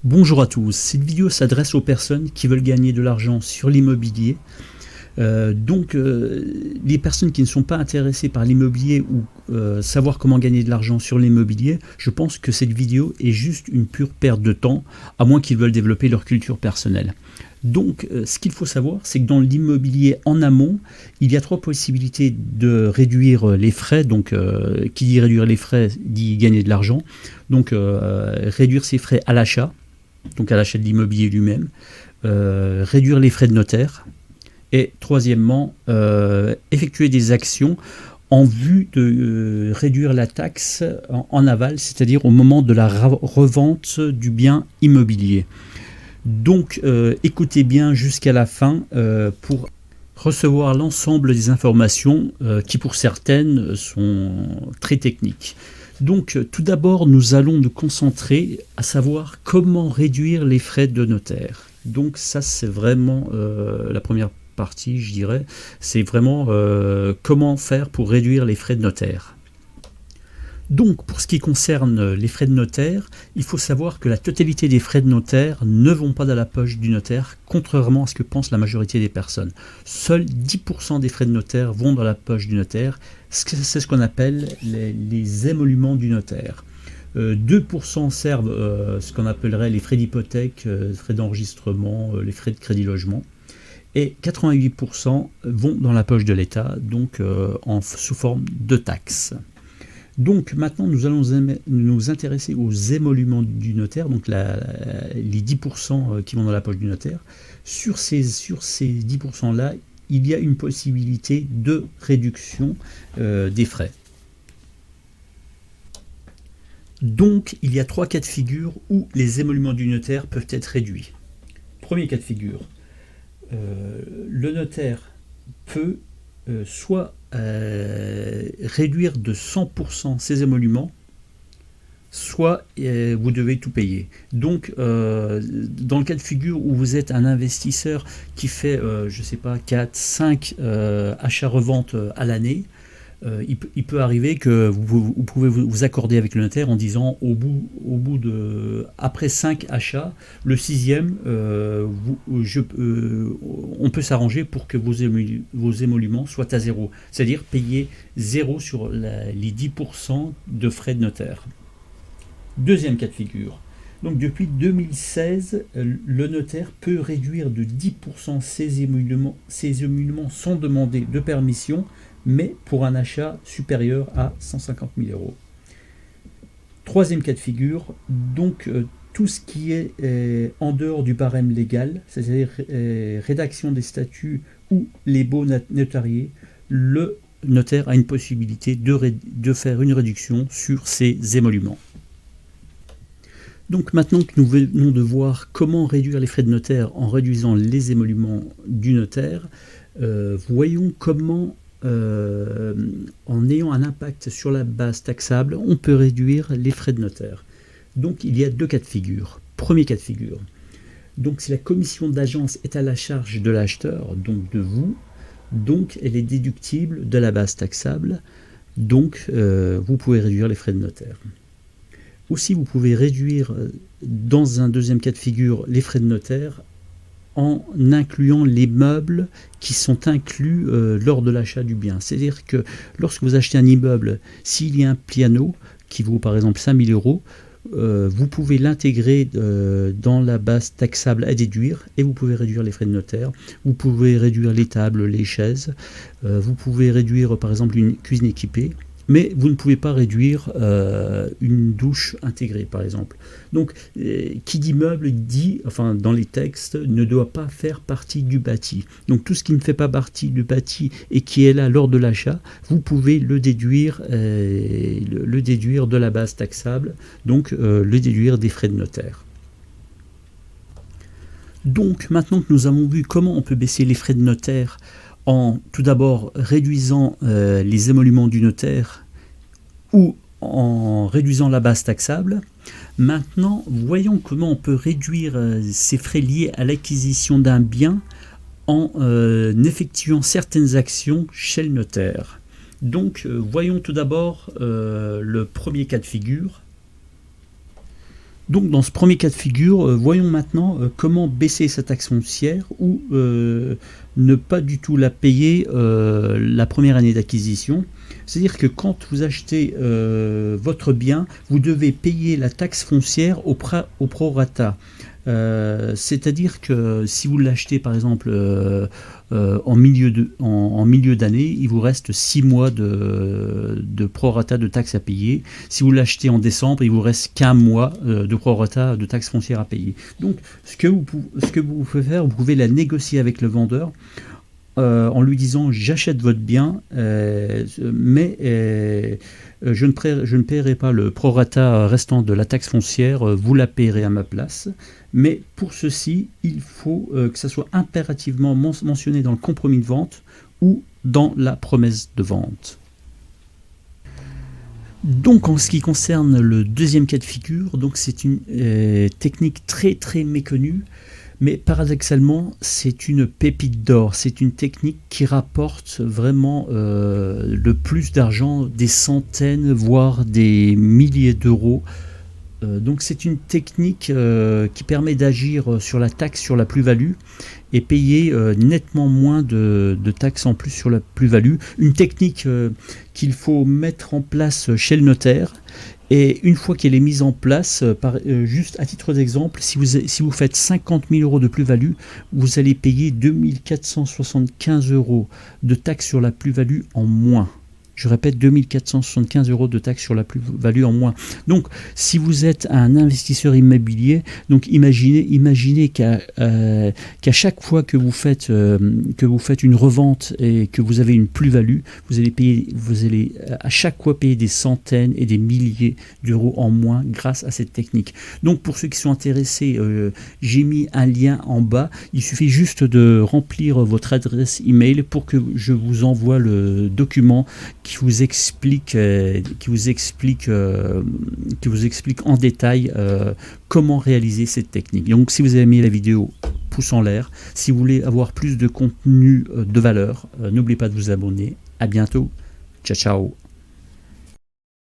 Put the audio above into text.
Bonjour à tous, cette vidéo s'adresse aux personnes qui veulent gagner de l'argent sur l'immobilier. Les personnes qui ne sont pas intéressées par l'immobilier ou savoir comment gagner de l'argent sur l'immobilier, je pense que cette vidéo est juste une pure perte de temps, à moins qu'ils veulent développer leur culture personnelle. Donc, ce qu'il faut savoir, c'est que dans l'immobilier en amont, il y a trois possibilités de réduire les frais. Donc, qui dit réduire les frais, dit gagner de l'argent. Donc, réduire ses frais à l'achat, donc à l'achat de l'immobilier lui-même, réduire les frais de notaire, et troisièmement, effectuer des actions en vue de réduire la taxe en aval, c'est-à-dire au moment de la revente du bien immobilier. Donc écoutez bien jusqu'à la fin pour recevoir l'ensemble des informations qui pour certaines sont très techniques. Donc tout d'abord nous allons nous concentrer à savoir comment réduire les frais de notaire. Donc ça c'est vraiment la première partie, je dirais, c'est vraiment comment faire pour réduire les frais de notaire. Donc, pour ce qui concerne les frais de notaire, il faut savoir que la totalité des frais de notaire ne vont pas dans la poche du notaire, contrairement à ce que pense la majorité des personnes. Seuls 10% des frais de notaire vont dans la poche du notaire. C'est ce qu'on appelle les émoluments du notaire. 2% servent ce qu'on appellerait les frais d'hypothèque, frais d'enregistrement, les frais de crédit logement. Et 88% vont dans la poche de l'État, donc sous forme de taxes. Donc maintenant nous allons nous intéresser aux émoluments du notaire, donc les 10% qui vont dans la poche du notaire. Sur ces 10% là, il y a une possibilité de réduction des frais. Donc il y a trois cas de figure où les émoluments du notaire peuvent être réduits. Premier cas de figure, le notaire peut soit réduire de 100% ses émoluments, soit vous devez tout payer. Donc dans le cas de figure où vous êtes un investisseur qui fait je sais pas 4, 5 achats-reventes à l'année, il peut arriver que vous pouvez vous accorder avec le notaire en disant après 5 achats, le 6e, on peut s'arranger pour que vos émoluments soient à zéro, c'est-à-dire payer 0 sur les 10% de frais de notaire. Deuxième cas de figure. Donc depuis 2016, le notaire peut réduire de 10% ses émoluments sans demander de permission, mais pour un achat supérieur à 150 000 euros. Troisième cas de figure, donc tout ce qui est en dehors du barème légal, c'est-à-dire rédaction des statuts ou les baux notariés, le notaire a une possibilité de faire une réduction sur ses émoluments. Donc maintenant que nous venons de voir comment réduire les frais de notaire en réduisant les émoluments du notaire, voyons comment en ayant un impact sur la base taxable, on peut réduire les frais de notaire. Donc il y a deux cas de figure. Premier cas de figure, donc si la commission d'agence est à la charge de l'acheteur, donc de vous, donc elle est déductible de la base taxable, donc vous pouvez réduire les frais de notaire. Aussi vous pouvez réduire dans un deuxième cas de figure les frais de notaire en incluant les meubles qui sont inclus lors de l'achat du bien. C'est-à-dire que lorsque vous achetez un immeuble, s'il y a un piano qui vaut par exemple 5 000 euros, vous pouvez l'intégrer dans la base taxable à déduire et vous pouvez réduire les frais de notaire. Vous pouvez réduire les tables, les chaises. Vous pouvez réduire par exemple une cuisine équipée. Mais vous ne pouvez pas réduire une douche intégrée, par exemple. Donc, qui dit meuble dit, enfin, dans les textes, ne doit pas faire partie du bâti. Donc, tout ce qui ne fait pas partie du bâti et qui est là lors de l'achat, vous pouvez le déduire de la base taxable, donc le déduire des frais de notaire. Donc, maintenant que nous avons vu comment on peut baisser les frais de notaire en tout d'abord réduisant les émoluments du notaire ou en réduisant la base taxable. Maintenant, voyons comment on peut réduire ces frais liés à l'acquisition d'un bien en effectuant certaines actions chez le notaire. Donc, voyons tout d'abord le premier cas de figure. Donc dans ce premier cas de figure, voyons maintenant comment baisser sa taxe foncière ou ne pas du tout la payer la première année d'acquisition. C'est-à-dire que quand vous achetez votre bien, vous devez payer la taxe foncière au prorata. C'est-à-dire que si vous l'achetez par exemple en milieu d'année, il vous reste 6 mois de prorata de taxes à payer. Si vous l'achetez en décembre, il vous reste qu'un mois de prorata de taxes foncières à payer. Donc ce que vous pouvez faire, vous pouvez la négocier avec le vendeur en lui disant j'achète votre bien, mais je ne paierai pas le prorata restant de la taxe foncière, vous la paierez à ma place. Mais pour ceci, il faut que ça soit impérativement mentionné dans le compromis de vente ou dans la promesse de vente. Donc en ce qui concerne le deuxième cas de figure, donc c'est une technique très très méconnue, mais paradoxalement c'est une pépite d'or, c'est une technique qui rapporte vraiment le plus d'argent, des centaines voire des milliers d'euros. Donc c'est une technique qui permet d'agir sur la taxe sur la plus-value et payer nettement moins de taxes en plus sur la plus-value. Une technique qu'il faut mettre en place chez le notaire. Et une fois qu'elle est mise en place, juste à titre d'exemple, si vous faites 50 000 euros de plus-value, vous allez payer 2 475 euros de taxes sur la plus-value en moins. Je répète, 2 475 euros de taxes sur la plus-value en moins. Donc, si vous êtes un investisseur immobilier, donc imaginez qu'à chaque fois que vous faites une revente et que vous avez une plus-value, vous allez à chaque fois payer des centaines et des milliers d'euros en moins grâce à cette technique. Donc, pour ceux qui sont intéressés, j'ai mis un lien en bas. Il suffit juste de remplir votre adresse email pour que je vous envoie le document qui vous explique en détail comment réaliser cette technique. Donc si vous avez aimé la vidéo, pouce en l'air. Si vous voulez avoir plus de contenu de valeur, n'oubliez pas de vous abonner. À bientôt. Ciao, ciao.